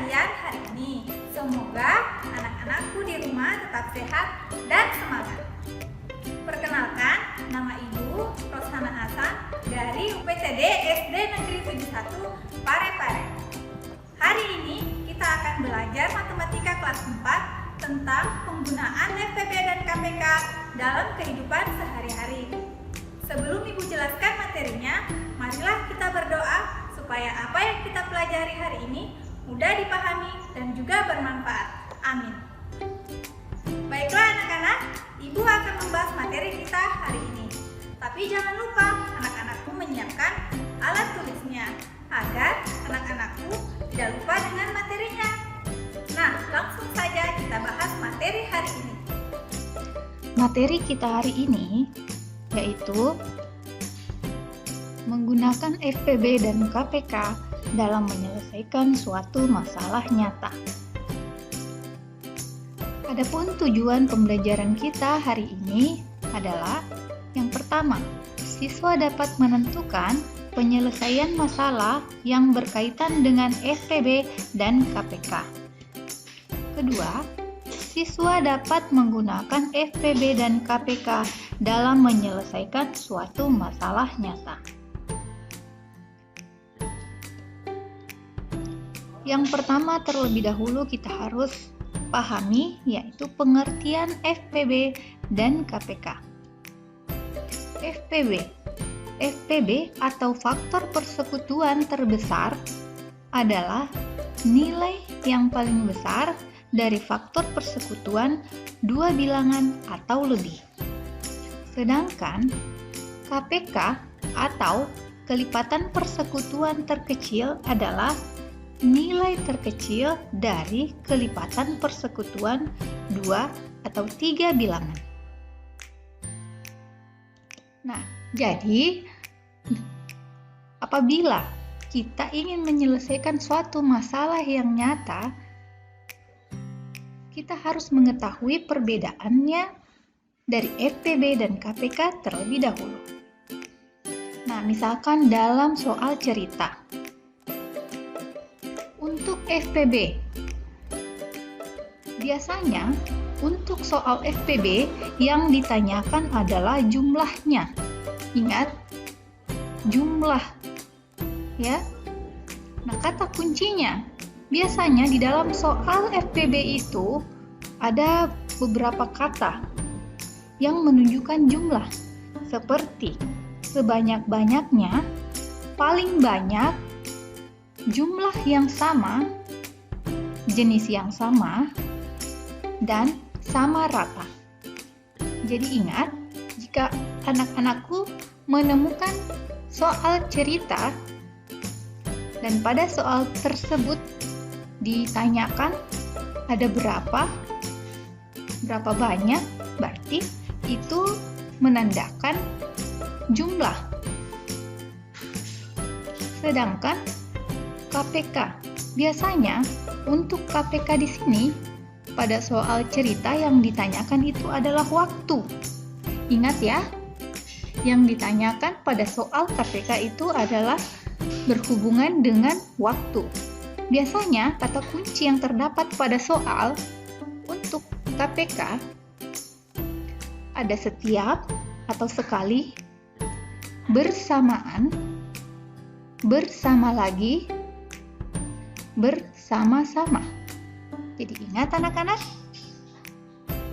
kalian hari ini. Semoga anak-anakku di rumah tetap sehat dan semangat. Perkenalkan, nama Ibu Rosana Hasan dari UPTD SD Negeri 71 Parepare. Hari ini kita akan belajar matematika kelas 4 tentang penggunaan FPB dan KPK dalam kehidupan sehari-hari. Sebelum Ibu jelaskan materinya, marilah kita berdoa supaya apa yang kita pelajari hari ini mudah dipahami dan juga bermanfaat. Amin. Baiklah anak-anak, Ibu akan membahas materi kita hari ini. Tapi jangan lupa anak-anakku menyiapkan alat tulisnya agar anak-anakku tidak lupa dengan materinya. Nah, langsung saja kita bahas materi hari ini. Materi kita hari ini yaitu menggunakan FPB dan KPK dalam menyelesaikan suatu masalah nyata. Adapun tujuan pembelajaran kita hari ini adalah yang pertama, siswa dapat menentukan penyelesaian masalah yang berkaitan dengan FPB dan KPK. Kedua, siswa dapat menggunakan FPB dan KPK dalam menyelesaikan suatu masalah nyata. Yang pertama terlebih dahulu kita harus pahami yaitu pengertian FPB dan KPK. FPB atau faktor persekutuan terbesar adalah nilai yang paling besar dari faktor persekutuan dua bilangan atau lebih. Sedangkan KPK atau kelipatan persekutuan terkecil adalah nilai terkecil dari kelipatan persekutuan 2 atau 3 bilangan. Nah, jadi apabila kita ingin menyelesaikan suatu masalah yang nyata, kita harus mengetahui perbedaannya dari FPB dan KPK terlebih dahulu. Nah, misalkan dalam soal cerita. Untuk FPB, biasanya untuk soal FPB yang ditanyakan adalah jumlahnya. Ingat, jumlah ya. Nah, kata kuncinya biasanya di dalam soal FPB itu ada beberapa kata yang menunjukkan jumlah, seperti sebanyak-banyaknya, paling banyak, jumlah yang sama, jenis yang sama, dan sama rata. Jadi ingat, jika anak-anakku menemukan soal cerita dan pada soal tersebut ditanyakan ada berapa banyak, berarti itu menandakan jumlah. Sedangkan KPK, biasanya untuk KPK di sini pada soal cerita yang ditanyakan itu adalah waktu. Ingat ya, yang ditanyakan pada soal KPK itu adalah berhubungan dengan waktu. Biasanya kata kunci yang terdapat pada soal untuk KPK ada setiap atau sekali, bersamaan, bersama lagi, bersama-sama. Jadi ingat anak-anak,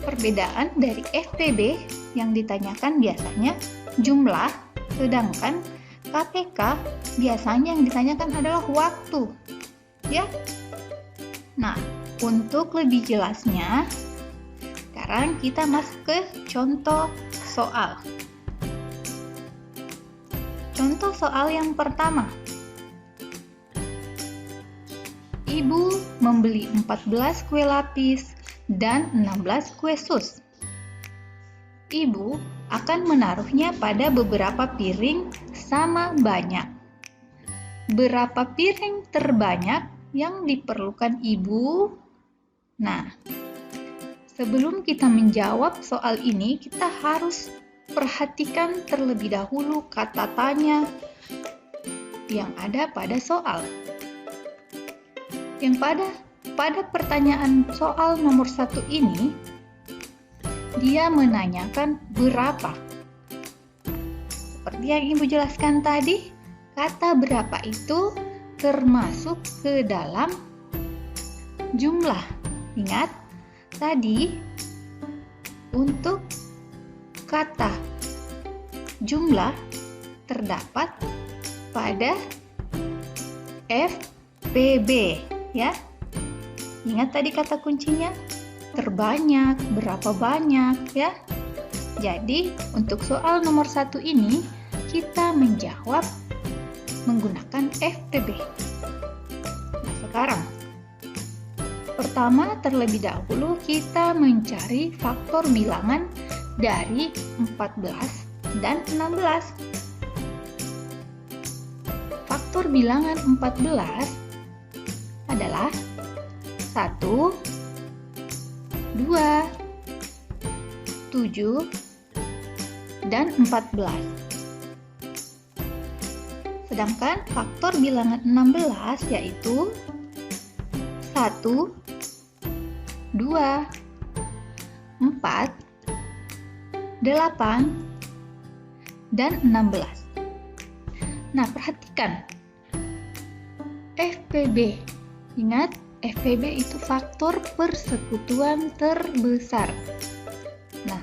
perbedaan dari FPB yang ditanyakan biasanya jumlah, sedangkan KPK biasanya yang ditanyakan adalah waktu. Ya. Nah, untuk lebih jelasnya, sekarang kita masuk ke contoh soal. Contoh soal yang pertama. Ibu membeli 14 kue lapis dan 16 kue sus. Ibu akan menaruhnya pada beberapa piring sama banyak. Berapa piring terbanyak yang diperlukan ibu? Nah, sebelum kita menjawab soal ini, kita harus perhatikan terlebih dahulu kata tanya yang ada pada soal. yang pada pertanyaan soal nomor 1 ini, dia menanyakan berapa. Seperti yang Ibu jelaskan tadi, kata berapa itu termasuk ke dalam jumlah. Ingat, tadi untuk kata jumlah terdapat pada FPB, ya. Ingat tadi kata kuncinya, terbanyak, berapa banyak, ya. Jadi, untuk soal nomor 1 ini, kita menjawab menggunakan FPB. Nah, sekarang, pertama terlebih dahulu kita mencari faktor bilangan dari 14 dan 16. Faktor bilangan 14 adalah 1, 2, 7, dan 14. Sedangkan faktor bilangan 16 yaitu 1, 2, 4, 8, dan 16. Nah, perhatikan FPB. Ingat, FPB itu faktor persekutuan terbesar. Nah,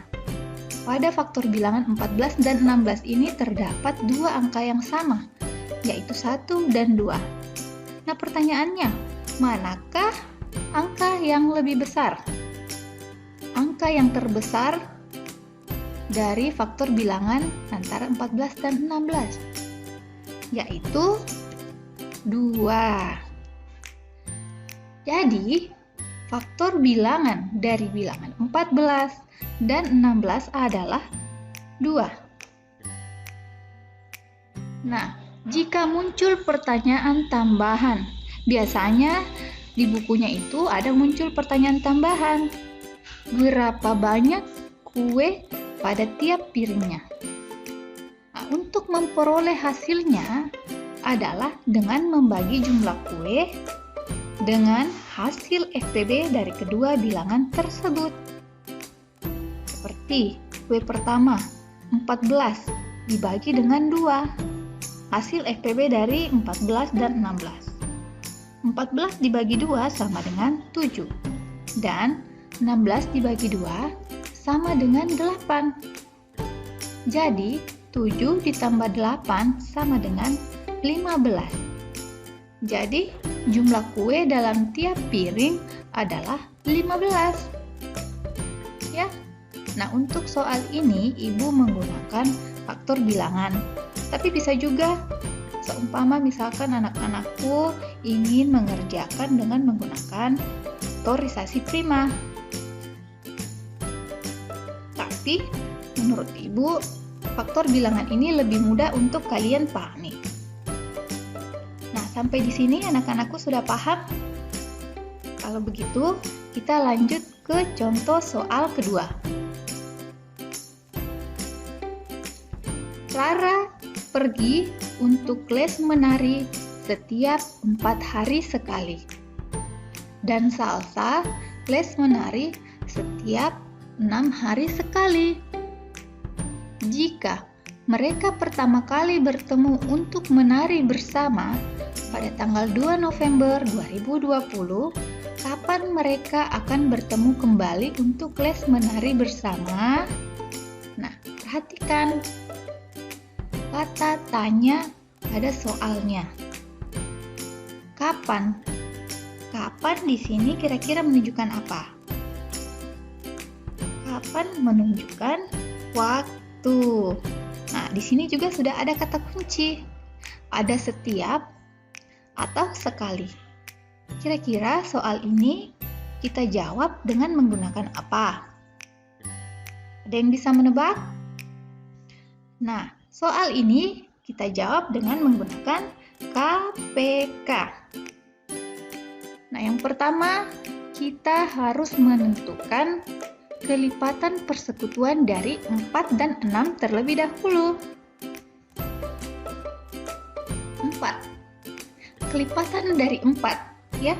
pada faktor bilangan 14 dan 16 ini terdapat dua angka yang sama, yaitu 1 dan 2. Nah, pertanyaannya, manakah angka yang lebih besar? Angka yang terbesar dari faktor bilangan antara 14 dan 16, yaitu 2. Jadi, faktor bilangan dari bilangan 14 dan 16 adalah 2. Nah, jika muncul pertanyaan tambahan, biasanya di bukunya itu ada muncul pertanyaan tambahan. Berapa banyak kue pada tiap piringnya? Nah, untuk memperoleh hasilnya adalah dengan membagi jumlah kue dengan hasil FPB dari kedua bilangan tersebut. Seperti kue pertama, 14 dibagi dengan 2. Hasil FPB dari 14 dan 16. 14 dibagi 2 sama dengan 7. Dan 16 dibagi 2 sama dengan 8. Jadi, 7 ditambah 8 sama dengan 15. Jadi, jumlah kue dalam tiap piring adalah 15. Ya. Nah, untuk soal ini Ibu menggunakan faktor bilangan. Tapi bisa juga seumpama misalkan anak-anakku ingin mengerjakan dengan menggunakan faktorisasi prima. Tapi menurut Ibu, faktor bilangan ini lebih mudah untuk kalian pahami. Nah, sampai di sini anak-anakku sudah paham? Kalau begitu, kita lanjut ke contoh soal kedua. Clara pergi untuk les menari setiap 4 hari sekali. Dan Salsa les menari setiap 6 hari sekali. Jika mereka pertama kali bertemu untuk menari bersama pada tanggal 2 November 2020, kapan mereka akan bertemu kembali untuk les menari bersama? Nah, perhatikan kata tanya pada soalnya. Kapan? Kapan di sini kira-kira menunjukkan apa? Kapan menunjukkan waktu. Nah, di sini juga sudah ada kata kunci. Ada setiap atau sekali. Kira-kira soal ini kita jawab dengan menggunakan apa? Ada yang bisa menebak? Nah, soal ini kita jawab dengan menggunakan KPK. Nah, yang pertama, kita harus menentukan kelipatan persekutuan dari 4 dan 6 terlebih dahulu. 4. Kelipatan dari 4, ya.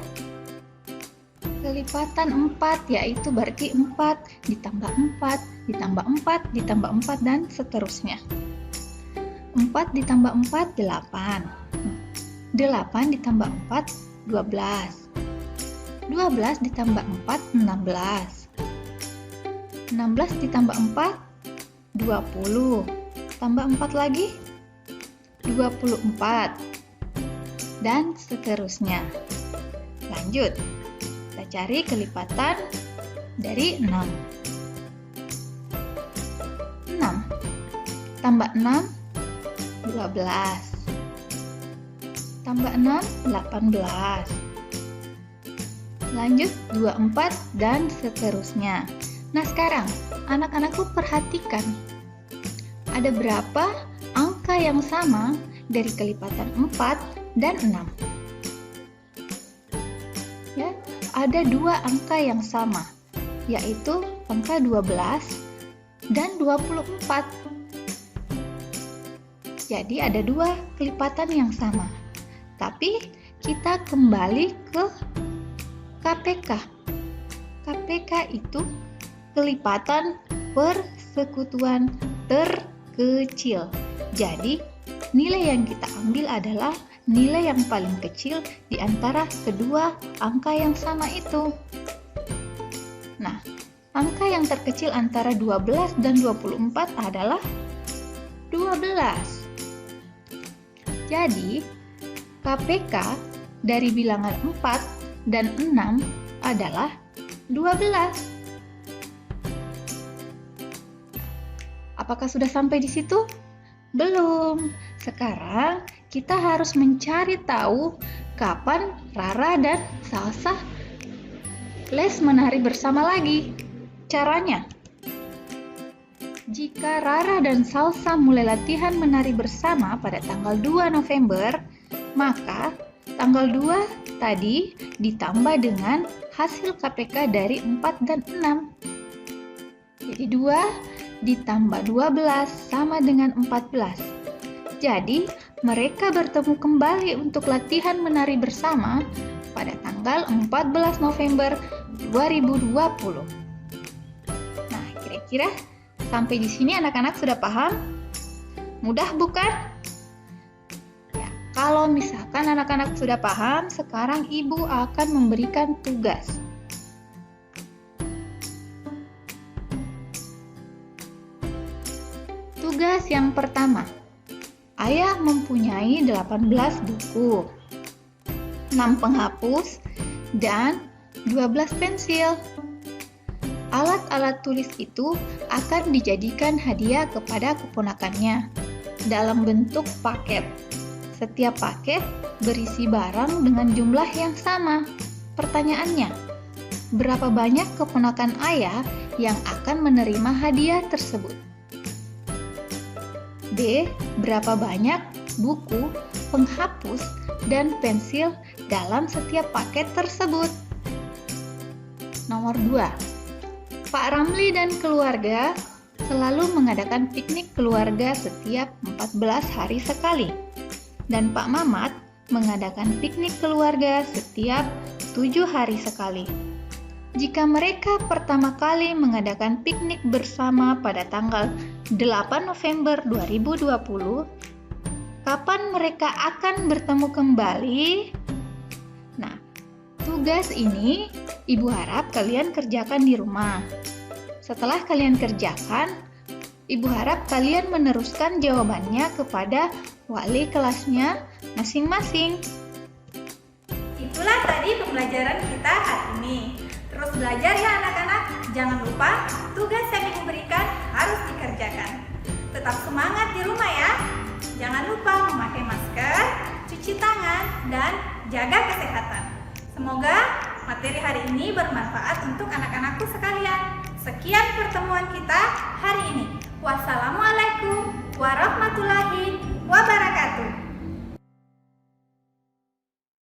kelipatan 4, yaitu berarti 4 ditambah 4 ditambah 4 ditambah 4 dan seterusnya. 4 ditambah 4 8. 8 ditambah 4 12. 12 ditambah 4 16. 16 ditambah 4 20. Tambah 4 lagi 24 dan seterusnya. Lanjut, kita cari kelipatan dari 6. 6 tambah 6 12. Tambah 6 18. Lanjut 24 dan seterusnya. Nah, sekarang anak-anakku perhatikan. Ada berapa angka yang sama dari kelipatan 4 dan 6? Ya, ada 2 angka yang sama, yaitu angka 12 dan 24. Jadi ada 2 kelipatan yang sama. Tapi kita kembali ke KPK. KPK itu kelipatan persekutuan terkecil. Jadi nilai yang kita ambil adalah nilai yang paling kecil di antara kedua angka yang sama itu. Nah, angka yang terkecil antara 12 dan 24 adalah 12. Jadi, KPK dari bilangan 4 dan 6 adalah 12. Apakah sudah sampai di situ? Belum. Sekarang kita harus mencari tahu kapan Rara dan Salsa les menari bersama lagi. Caranya, jika Rara dan Salsa mulai latihan menari bersama pada tanggal 2 November, maka tanggal 2 tadi ditambah dengan hasil KPK dari 4 dan 6. Jadi 2 ditambah 12 sama dengan 14. Jadi mereka bertemu kembali untuk latihan menari bersama pada tanggal 14 November 2020. Nah, kira-kira sampai di sini anak-anak sudah paham? Mudah bukan? Ya, kalau misalkan anak-anak sudah paham, sekarang ibu akan memberikan tugas. Tugas yang pertama, ayah mempunyai 18 buku, 6 penghapus, dan 12 pensil. Alat-alat tulis itu akan dijadikan hadiah kepada keponakannya dalam bentuk paket. Setiap paket berisi barang dengan jumlah yang sama. Pertanyaannya, berapa banyak keponakan ayah yang akan menerima hadiah tersebut? B. Berapa banyak buku, penghapus, dan pensil dalam setiap paket tersebut? Nomor 2. Pak Ramli dan keluarga selalu mengadakan piknik keluarga setiap 14 hari sekali. Dan Pak Mamat mengadakan piknik keluarga setiap 7 hari sekali. Jika mereka pertama kali mengadakan piknik bersama pada tanggal 8 November 2020, kapan mereka akan bertemu kembali? Nah, tugas ini ibu harap kalian kerjakan di rumah. Setelah kalian kerjakan, ibu harap kalian meneruskan jawabannya kepada wali kelasnya masing-masing. Itulah tadi pembelajaran kita hari ini. Terus belajar ya anak-anak. Jangan lupa tugas yang diberikan harus dikerjakan. Tetap semangat di rumah ya. Jangan lupa memakai masker, cuci tangan, dan jaga kesehatan. Semoga materi hari ini bermanfaat untuk anak-anakku sekalian. Sekian pertemuan kita hari ini. Wassalamualaikum warahmatullahi wabarakatuh.